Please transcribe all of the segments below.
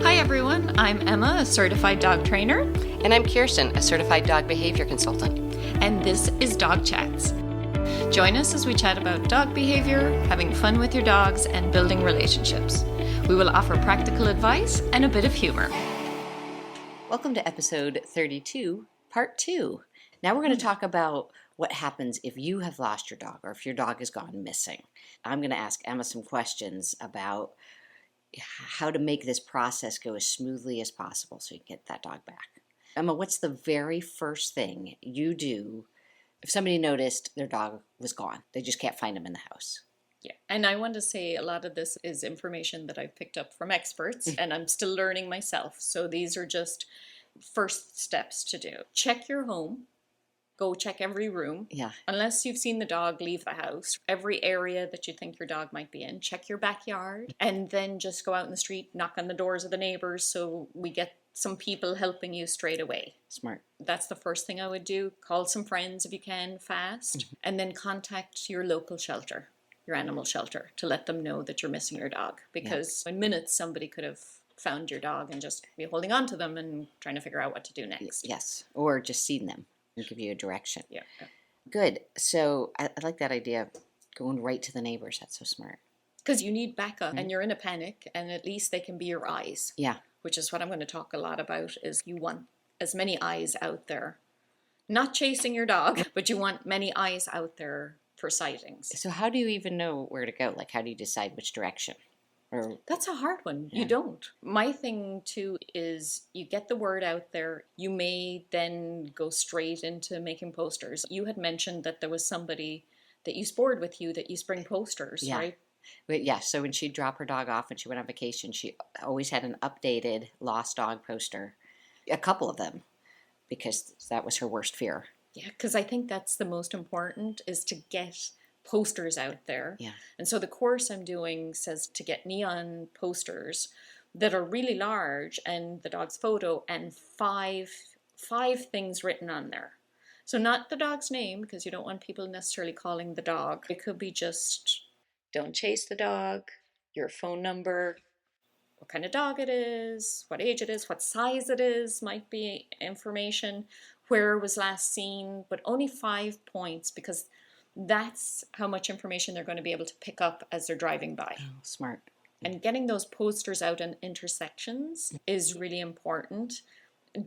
Hi everyone, I'm Emma, a certified dog trainer, And I'm Kirsten, a certified dog behavior consultant. and this is Dog Chats. Join us as we chat about dog behavior, having fun with your dogs, and building relationships. We will offer practical advice and a bit of humor. Welcome to episode 32, part 2. Now we're going to talk about what happens if you have lost your dog or if your dog has gone missing. I'm going to ask Emma some questions about how to make this process go as smoothly as possible so you can get that dog back. Emma, what's the very first thing you do if somebody noticed their dog was gone? They just can't find him in the house. Yeah, and I want to say a lot of this is information that I've picked up from experts, and I'm still learning myself. So these are just first steps to do. Check your home. Go check every room. Yeah. Unless you've seen the dog leave the house, every area that you think your dog might be in, check your backyard, and then just go out in the street, knock on the doors of the neighbors so we get some people helping you straight away. Smart. That's the first thing I would do. Call some friends if you can fast, and then contact your local shelter, your animal shelter, to let them know that you're missing your dog. Because in minutes, somebody could have found your dog and just be holding on to them and trying to figure out what to do next. Yes. Or just seen them and give you a direction. Yeah. Good. So I like that idea of going right to the neighbors. That's so smart. Because you need backup and you're in a panic, and at least they can be your eyes. Yeah. Which is what I'm going to talk a lot about, is you want as many eyes out there. Not chasing your dog, but you want many eyes out there for sightings. So how do you even know where to go? Like, how do you decide which direction? Or That's a hard one. Yeah. You don't. My thing too is you get the word out there. You may then go straight into making posters. You had mentioned that there was somebody that you spored with you that used to bring posters, Yeah. right? But yeah, so when she'd drop her dog off when she went on vacation, she always had an updated lost dog poster, a couple of them, because that was her worst fear. Yeah, because I think that's the most important, is to get posters out there. Yeah. And so the course I'm doing says to get neon posters that are really large and the dog's photo and five things written on there. So not the dog's name, because you don't want people necessarily calling the dog. It could be just, don't chase the dog, your phone number, what kind of dog it is, what age it is, what size it is, might be information, where it was last seen, but only 5 points, because that's how much information they're going to be able to pick up as they're driving by. Oh, smart. And getting those posters out in intersections is really important.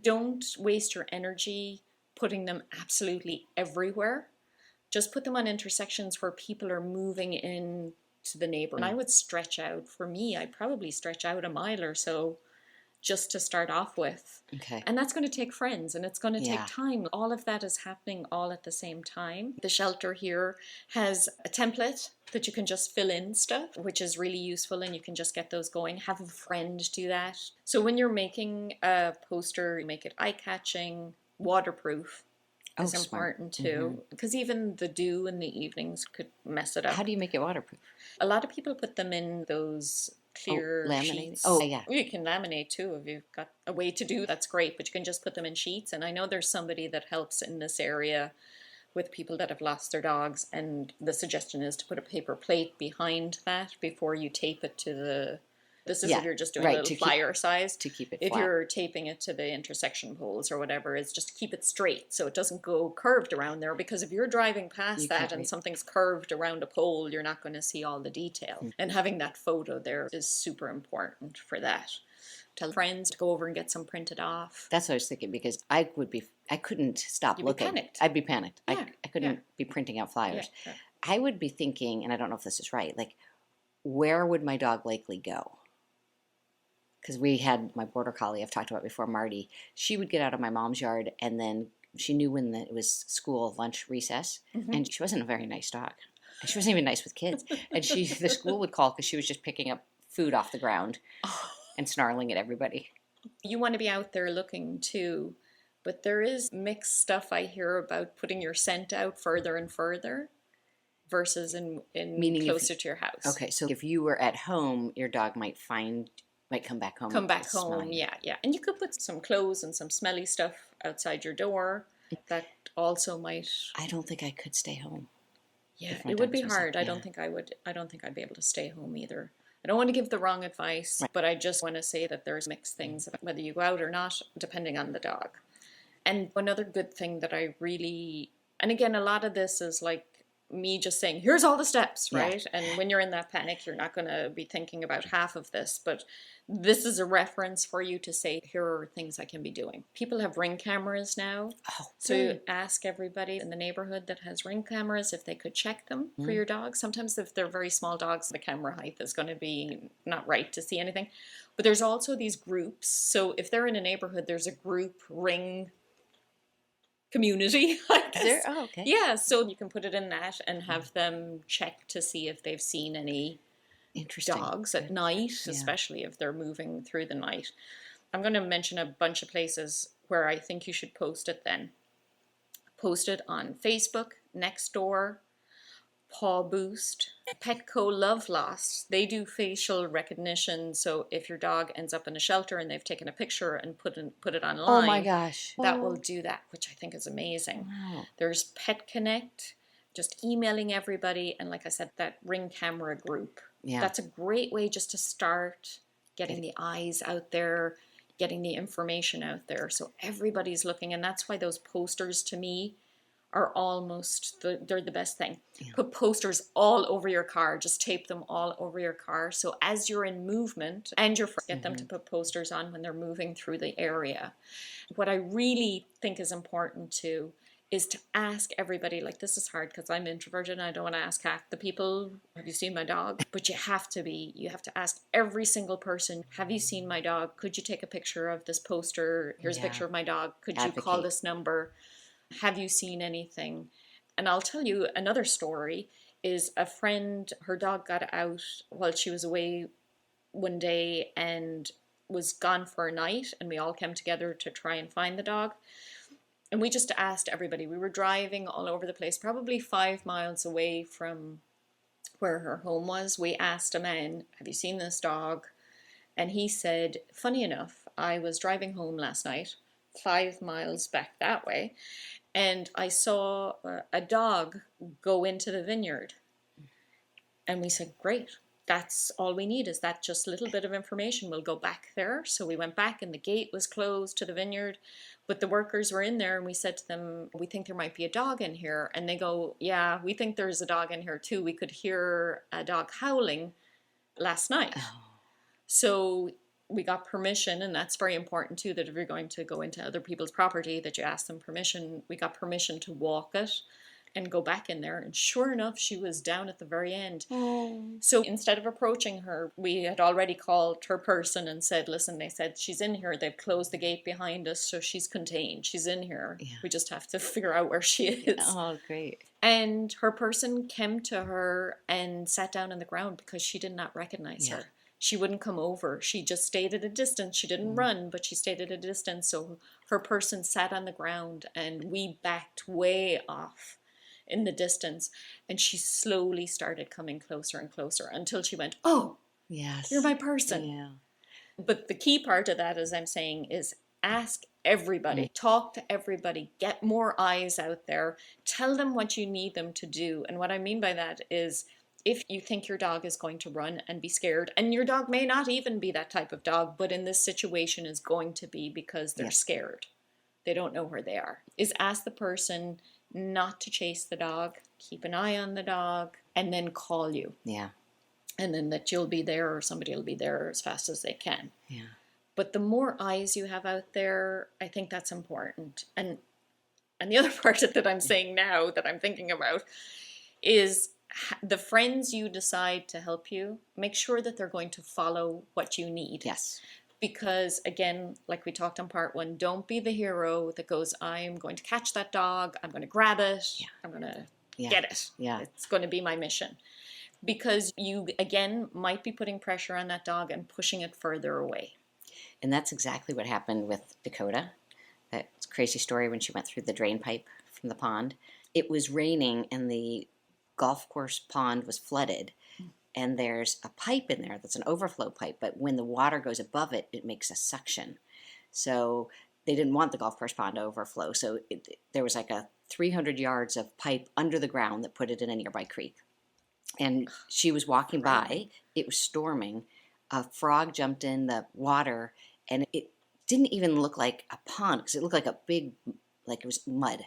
Don't waste your energy putting them absolutely everywhere. Just put them on intersections where people are moving in to the neighbor. And I would stretch out, for me, I'd probably stretch out a mile or so just to start off with. Okay. And that's going to take friends, and it's going to Yeah. take time. All of that is happening all at the same time. The shelter here has a template that you can just fill in stuff, which is really useful, and you can just get those going. Have a friend do that. So when you're making a poster, you make it eye-catching, waterproof. Oh, Is smart. important too, because even the dew in the evenings could mess it up. How do you make it waterproof? A lot of people put them in those clear laminated? sheets. Oh, yeah. You can laminate too if you've got a way to do that's great, but you can just put them in sheets. And I know there's somebody that helps in this area with people that have lost their dogs, and the suggestion is to put a paper plate behind that before you tape it to the. This is Yeah, if you're just doing right, a little to keep- flyer size. To keep it If flat. you're taping it to the intersection poles or whatever, it's just to keep it straight so it doesn't go curved around there. Because if you're driving past You that can't and read. something's curved around a pole, you're not going to see all the detail. And having that photo there is super important for that. Tell friends to go over and get some printed off. That's what I was thinking, because I couldn't stop You'd be looking. panicked. I'd be panicked. Yeah, I couldn't be printing out flyers. Yeah. I would be thinking, and I don't know if this is right, like, where would my dog likely go? Because we had my border collie, I've talked about before, Marty. She would get out of my mom's yard, and then she knew when it was school lunch recess, and she wasn't a very nice dog. And she wasn't even nice with kids. And the school would call because she was just picking up food off the ground and snarling at everybody. You want to be out there looking too, but there is mixed stuff I hear about putting your scent out further and further versus in Meaning closer to your house. Okay, so if you were at home, your dog might come back home. Come back smelling. home, yeah. And you could put some clothes and some smelly stuff outside your door. That also might. I don't think I could stay home. Yeah, if my it would be dogs was- hard. I yeah. don't think I would. I don't think I'd be able to stay home either. I don't want to give the wrong advice, Right. but I just want to say that there's mixed things about whether you go out or not, depending on the dog. And another good thing that I really, and again, a lot of this is like me just saying, here's all the steps, Yeah. right? And when you're in that panic, you're not going to be thinking about half of this, but this is a reference for you to say, here are things I can be doing. People have Ring cameras now. Oh, So good. ask everybody in the neighborhood that has Ring cameras if they could check them for Mhm. your dog. Sometimes if they're very small dogs, the camera height is going to be not right to see anything. But there's also these groups. So if they're in a neighborhood, there's a group Ring community, I Is there? guess. Oh, okay. Yeah, so you can put it in that and have them check to see if they've seen any Interesting. dogs at night, Yeah. especially if they're moving through the night. I'm going to mention a bunch of places where I think you should post it then. Post it on Facebook, Nextdoor, Paw Boost, Petco Love Lost. They do facial recognition, so if your dog ends up in a shelter and they've taken a picture and put it online, Oh my gosh. that will do that, which I think is amazing. Wow. There's Pet Connect, just emailing everybody, and like I said, that Ring camera group. Yeah. That's a great way just to start getting the eyes out there, getting the information out there, so everybody's looking. And that's why those posters to me are they're the best thing. Yeah. Put posters all over your car, just tape them all over your car, so as you're in movement, and your friends, get them to put posters on when they're moving through the area. What I really think is important too is to ask everybody, like, this is hard because I'm introverted and I don't want to ask half the people, have you seen my dog? But you have to ask every single person, have you seen my dog? Could you take a picture of this poster? Here's a Yeah. picture of my dog. Could you call Advocate. this number? Have you seen anything? And I'll tell you another story is a friend, her dog got out while she was away one day and was gone for a night, and we all came together to try and find the dog. And we just asked everybody. We were driving all over the place, probably 5 miles away from where her home was. We asked a man, have you seen this dog? And he said, funny enough, I was driving home last night, 5 miles back that way, and I saw a dog go into the vineyard. And we said, great, that's all we need, is that just a little bit of information. We'll go back there. So we went back and the gate was closed to the vineyard, but the workers were in there, and we said to them, we think there might be a dog in here. And they go, yeah, we think there's a dog in here too. We could hear a dog howling last night. Oh. So we got permission, and that's very important too, that if you're going to go into other people's property, that you ask them permission. We got permission to walk it and go back in there, and sure enough, she was down at the very end. Oh. So instead of approaching her, we had already called her person and said, listen, they said she's in here, they've closed the gate behind us, so she's contained, she's in here. Yeah. We just have to figure out where she is. Oh, great. And her person came to her and sat down on the ground because she did not recognize Yeah. her. She wouldn't come over. She just stayed at a distance. She didn't run, but she stayed at a distance. So her person sat on the ground, and we backed way off in the distance. And she slowly started coming closer and closer until she went, oh, Yes. you're my person. Yeah. But the key part of that, as I'm saying, is ask everybody, talk to everybody, get more eyes out there, tell them what you need them to do. And what I mean by that is, if you think your dog is going to run and be scared, and your dog may not even be that type of dog, but in this situation is going to be because they're scared, they don't know where they are, is ask the person not to chase the dog, keep an eye on the dog, and then call you. Yeah. And then that you'll be there, or somebody will be there as fast as they can. Yeah. But the more eyes you have out there, I think that's important. And the other part that I'm saying now that I'm thinking about is the friends you decide to help you, make sure that they're going to follow what you need. Yes. Because again, like we talked on part 1, don't be the hero that goes, I'm going to catch that dog, I'm going to grab it, I'm going to get it. Yeah. It's going to be my mission. Because you, again, might be putting pressure on that dog and pushing it further away. And that's exactly what happened with Dakota. That crazy story when she went through the drain pipe from the pond. It was raining and the golf course pond was flooded. And there's a pipe in there that's an overflow pipe, but when the water goes above it, it makes a suction. So they didn't want the golf course pond to overflow. So there was like a 300 yards of pipe under the ground that put it in a nearby creek. And she was walking by. Frightening. It was storming. A frog jumped in the water, and it didn't even look like a pond because it looked like a big, like it was mud.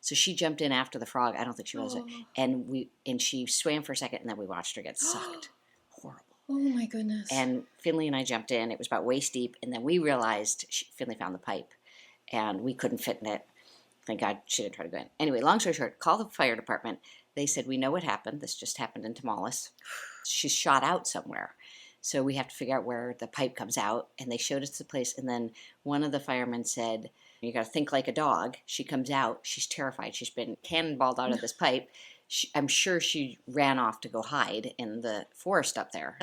So she jumped in after the frog. I don't think she was it. Oh. And she swam for a second, and then we watched her get sucked. Horrible. Oh my goodness. And Finley and I jumped in. It was about waist deep, and then we realized Finley found the pipe, and we couldn't fit in it. Thank God she didn't try to go in. Anyway, long story short, call the fire department. They said, we know what happened. This just happened in Tamales. She's shot out somewhere. So we have to figure out where the pipe comes out. And they showed us the place. And then one of the firemen said, you got to think like a dog. She comes out. She's terrified. She's been cannonballed out of this pipe. I'm sure she ran off to go hide in the forest up there.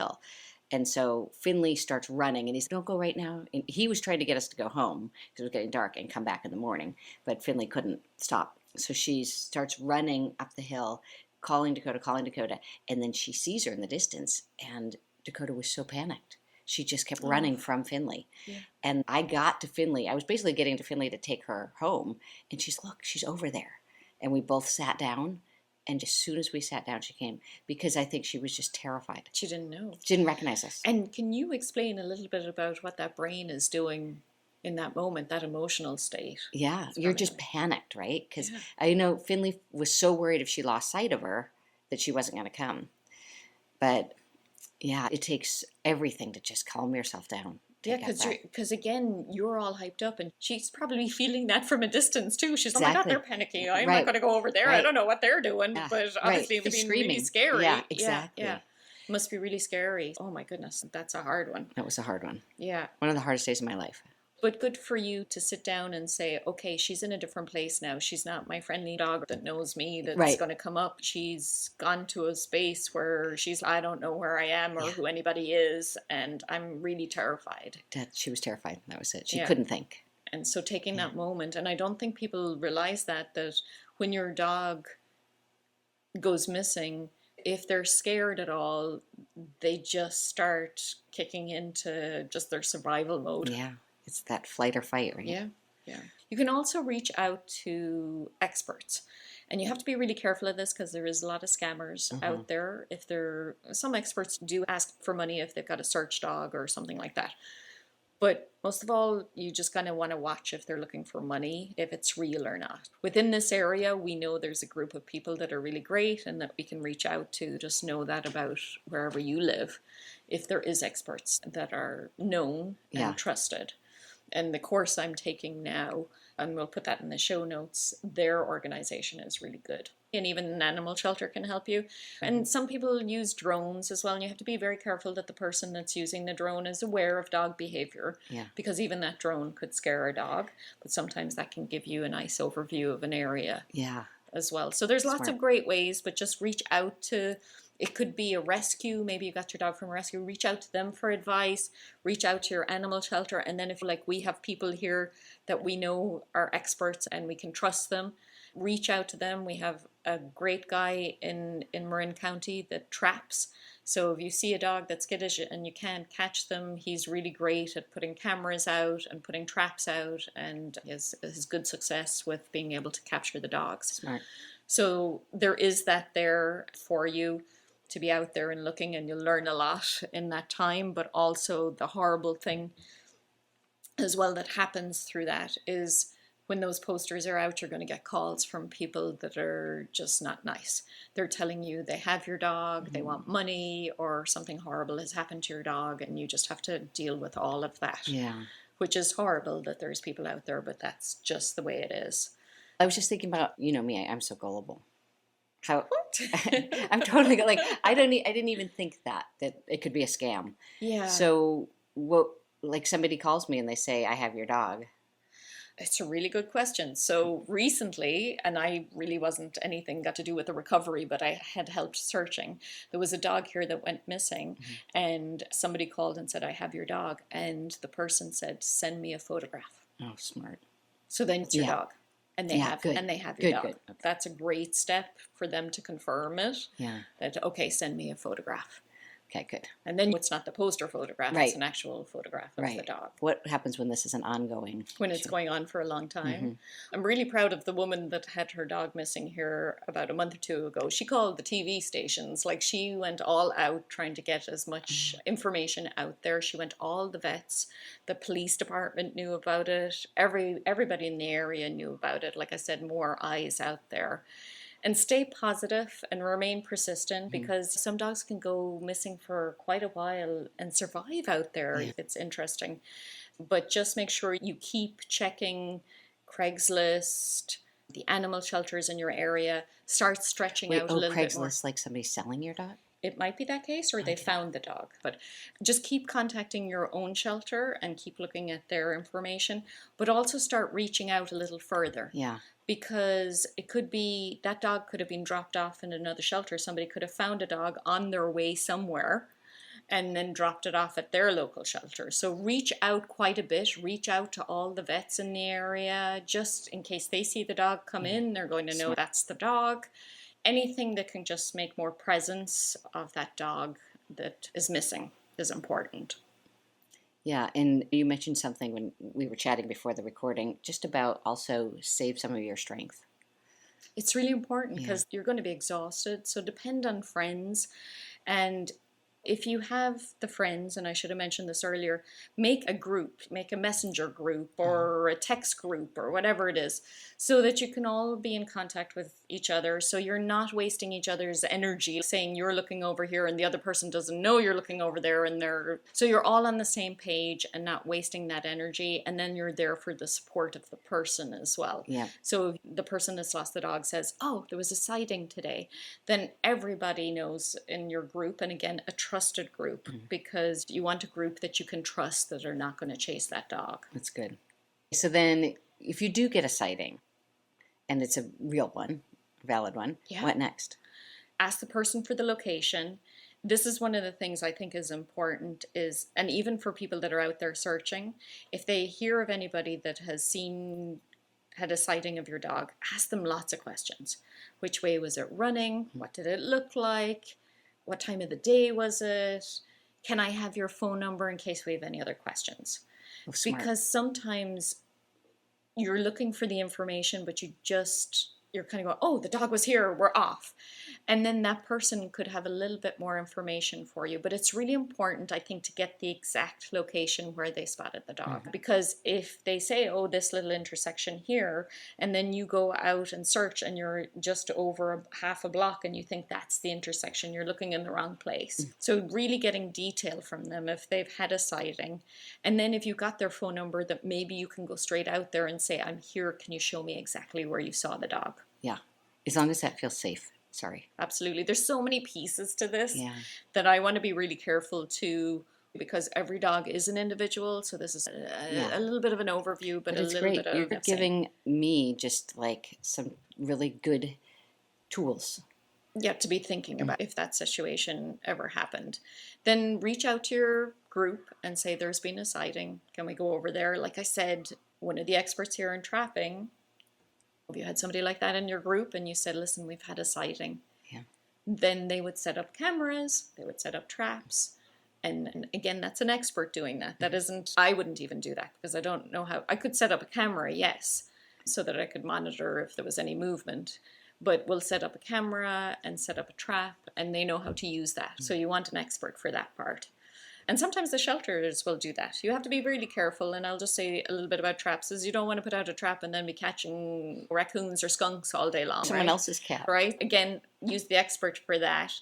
And so Finley starts running, and he's, don't go right now. And he was trying to get us to go home because it was getting dark and come back in the morning. But Finley couldn't stop. So she starts running up the hill, calling Dakota. And then she sees her in the distance. And Dakota was so panicked. She just kept running from Finley. Yeah. And I got to Finley. I was basically getting to Finley to take her home. And she's over there. And we both sat down. And as soon as we sat down, she came because I think she was just terrified. She didn't know. She didn't recognize us. And can you explain a little bit about what that brain is doing in that moment, that emotional state? Yeah, you're just panicked, right? Because Yeah. I know Finley was so worried if she lost sight of her that she wasn't going to come. But yeah, it takes everything to just calm yourself down. Yeah, because again, you're all hyped up, and she's probably feeling that from a distance too. She's, oh my God, they're panicking. I'm not going to go over there. I don't know what they're doing, but obviously it's being really scary. Yeah, exactly. Yeah. Must be really scary. Oh my goodness, that's a hard one. That was a hard one. Yeah. One of the hardest days of my life. But good for you to sit down and say, okay, she's in a different place now. She's not my friendly dog that knows me, that's going to come up. She's gone to a space where I don't know where I am or who anybody is, and I'm really terrified. She was terrified. That was it. She couldn't think. And so taking that moment, and I don't think people realize that when your dog goes missing, if they're scared at all, they just start kicking into just their survival mode. Yeah. It's that flight or fight, right? Yeah. You can also reach out to experts. And you have to be really careful of this because there is a lot of scammers out there. Some experts do ask for money if they've got a search dog or something like that. But most of all, you just kind of want to watch if they're looking for money, if it's real or not. Within this area, we know there's a group of people that are really great and that we can reach out to. Just know that about wherever you live, if there is experts that are known and trusted. And the course I'm taking now, and we'll put that in the show notes, their organization is really good. And even an animal shelter can help you. And some people use drones as well. And you have to be very careful that the person that's using the drone is aware of dog behavior. Yeah. Because even that drone could scare a dog. But sometimes that can give you a nice overview of an area as well. So there's lots of great ways, but just reach out to... It could be a rescue. Maybe you got your dog from a rescue. Reach out to them for advice. Reach out to your animal shelter. And then if we have people here that we know are experts and we can trust them, reach out to them. We have a great guy in Marin County that traps. So if you see a dog that's skittish and you can't catch them, he's really great at putting cameras out and putting traps out, and has good success with being able to capture the dogs. Smart. So there is that there for you to be out there and looking, and you'll learn a lot in that time. But also the horrible thing as well that happens through that is when those posters are out, you're going to get calls from people that are just not nice. They're telling you they have your dog, they want money, or something horrible has happened to your dog, and you just have to deal with all of that. Yeah. Which is horrible that there's people out there, but that's just the way it is. I was just thinking about, me, I'm so gullible. I'm totally I didn't even think that it could be a scam. Yeah. So somebody calls me and they say, I have your dog. It's a really good question. So recently, and I really wasn't anything got to do with the recovery, but I had helped searching. There was a dog here that went missing, and somebody called and said, I have your dog. And the person said, send me a photograph. Oh, smart. So then it's your dog. And they have your dog. Good. Okay. That's a great step for them to confirm it. Yeah. That, okay, send me a photograph. Okay, good. And then it's not the poster photograph, Right. it's an actual photograph of the dog. What happens when this is an ongoing When it's issue? going on for a long time. Mhm. I'm really proud of the woman that had her dog missing here about a month or two ago. She called the TV stations. Like, she went all out trying to get as much information out there. She went all the vets. The police department knew about it. Everybody in the area knew about it. Like I said, more eyes out there. And stay positive and remain persistent, because some dogs can go missing for quite a while and survive out there. Yeah. It's interesting. But just make sure you keep checking Craigslist, the animal shelters in your area. Start stretching Wait, out a little bit more. Craigslist, like somebody selling your dog? It might be that case, or they found the dog. But just keep contacting your own shelter and keep looking at their information, but also start reaching out a little further. Yeah. Because it could be that dog could have been dropped off in another shelter. Somebody could have found a dog on their way somewhere and then dropped it off at their local shelter. So reach out quite a bit. Reach out to all the vets in the area, just in case they see the dog come in, they're going to know that's the dog. Anything that can just make more presence of that dog that is missing is important. Yeah, and you mentioned something when we were chatting before the recording, just about also save some of your strength. It's really important because you're going to be exhausted. So depend on friends. And if you have the friends, and I should have mentioned this earlier, make a group, make a messenger group or a text group or whatever it is, so that you can all be in contact with each other. So you're not wasting each other's energy saying you're looking over here and the other person doesn't know you're looking over there, and so you're all on the same page and not wasting that energy. And then you're there for the support of the person as well. Yeah. So if the person that's lost the dog says, oh, there was a sighting today, then everybody knows in your group, and again, a trusted group, because you want a group that you can trust that are not going to chase that dog. That's good. So then if you do get a sighting and it's a real one, valid one, what next? Ask the person for the location. This is one of the things I think is important is, and even for people that are out there searching, if they hear of anybody that has had a sighting of your dog, ask them lots of questions. Which way was it running? What did it look like? What time of the day was it? Can I have your phone number in case we have any other questions? Oh, smart. Because sometimes you're looking for the information, but you're kind of going, oh, the dog was here, we're off. And then that person could have a little bit more information for you. But it's really important, I think, to get the exact location where they spotted the dog. Because if they say, oh, this little intersection here, and then you go out and search and you're just over half a block and you think that's the intersection, you're looking in the wrong place. So really getting detail from them if they've had a sighting. And then if you got their phone number, that maybe you can go straight out there and say, I'm here, can you show me exactly where you saw the dog? Yeah, as long as that feels safe. Sorry. Absolutely. There's so many pieces to this that I want to be really careful to, because every dog is an individual. So this is a little bit of an overview, but a it's little great. bit of You're giving me just like some really good tools. Yeah, to be thinking about if that situation ever happened. Then reach out to your group and say, there's been a sighting. Can we go over there? Like I said, one of the experts here in trapping, if you had somebody like that in your group and you said, listen, we've had a sighting, then they would set up cameras, they would set up traps. And again, that's an expert doing that. That isn't, I wouldn't even do that because I don't know how. I could set up a camera, yes, so that I could monitor if there was any movement. But we'll set up a camera and set up a trap, and they know how to use that. So you want an expert for that part. And sometimes the shelters will do that. You have to be really careful, and I'll just say a little bit about traps, is you don't want to put out a trap and then be catching raccoons or skunks all day long. Someone else's cat. Right? Again, use the expert for that.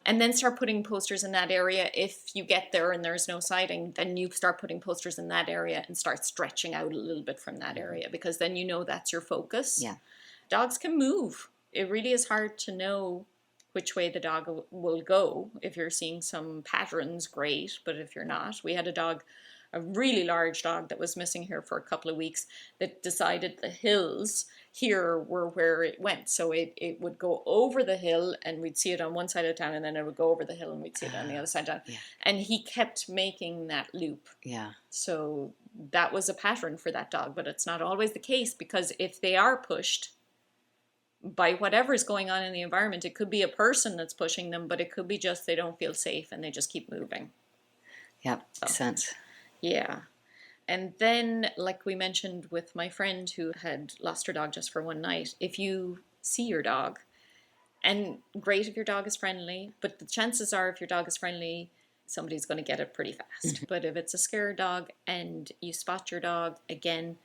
And then start putting posters in that area. If you get there and there's no sighting, then you start putting posters in that area and start stretching out a little bit from that area, because then you know that's your focus. Yeah. Dogs can move. It really is hard to know which way the dog will go. If you're seeing some patterns, great, but if you're not, we had a really large dog that was missing here for a couple of weeks that decided the hills here were where it went. So it would go over the hill and we'd see it on one side of town, and then it would go over the hill and we'd see it on the other side of town. Yeah. And he kept making that loop. Yeah. So that was a pattern for that dog, but it's not always the case, because if they are pushed, by whatever's going on in the environment. It could be a person that's pushing them, but it could be just they don't feel safe and they just keep moving. Yep, makes sense. Yeah. And then, like we mentioned with my friend who had lost her dog just for one night, if you see your dog, and great if your dog is friendly, but the chances are if your dog is friendly, somebody's going to get it pretty fast. But if it's a scared dog and you spot your dog, again,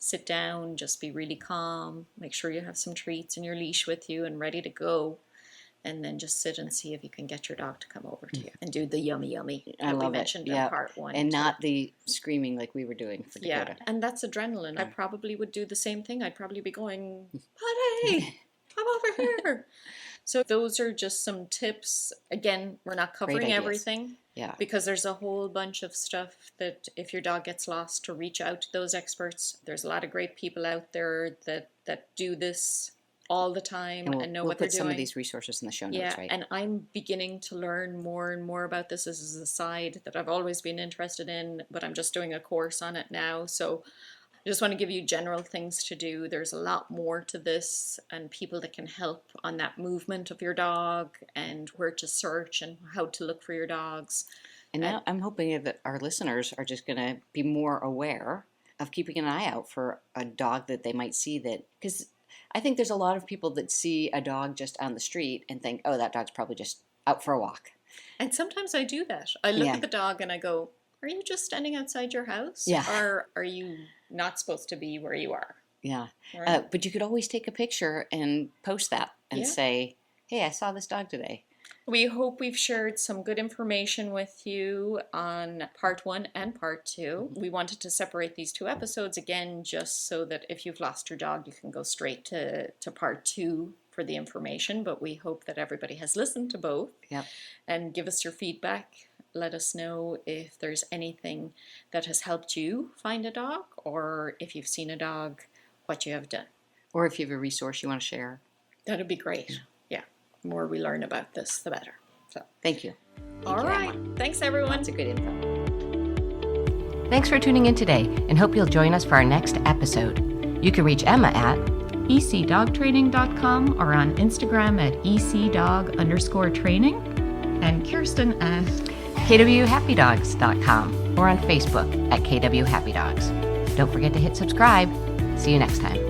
sit down, just be really calm, make sure you have some treats and your leash with you and ready to go. And then just sit and see if you can get your dog to come over to you and do the yummy I that we love mentioned it. in Yeah. part one. And too. not the screaming like we were doing for Dakota. Yeah, and that's adrenaline. I probably would do the same thing. I'd probably be going, Buddy, come over here. So those are just some tips. Again, we're not covering ideas. everything. Yeah. Because there's a whole bunch of stuff that if your dog gets lost, to reach out to those experts. There's a lot of great people out there that do this all the time and know we'll what they're put doing. some of these resources in the show notes, Yeah, right? and I'm beginning to learn more and more about this. This is a side that I've always been interested in, but I'm just doing a course on it now. So I just want to give you general things to do. There's a lot more to this and people that can help on that movement of your dog and where to search and how to look for your dogs. And now I'm hoping that our listeners are just going to be more aware of keeping an eye out for a dog that they might see that, because I think there's a lot of people that see a dog just on the street and think, oh, that dog's probably just out for a walk. And sometimes I do that. I look Yeah. at the dog and I go, are you just standing outside your house? Yeah. Or are you not supposed to be where you are? Yeah. Right? But you could always take a picture and post that and Yeah. say, hey, I saw this dog today. We hope we've shared some good information with you on part 1 and part 2. We wanted to separate these 2 episodes again, just so that if you've lost your dog, you can go straight to part 2 for the information. But we hope that everybody has listened to both. Yep. And give us your feedback. Let us know if there's anything that has helped you find a dog, or if you've seen a dog, what you have done. Or if you have a resource you want to share. That'd be great. Yeah. The more we learn about this, the better. So, Thank you. all you, right. Emma. Thanks, everyone. That's a good info. Thanks for tuning in today, and hope you'll join us for our next episode. You can reach Emma at ecdogtraining.com or on Instagram at ecdog_training, and Kirsten at kwhappydogs.com or on Facebook at kwhappydogs. Don't forget to hit subscribe. See you next time.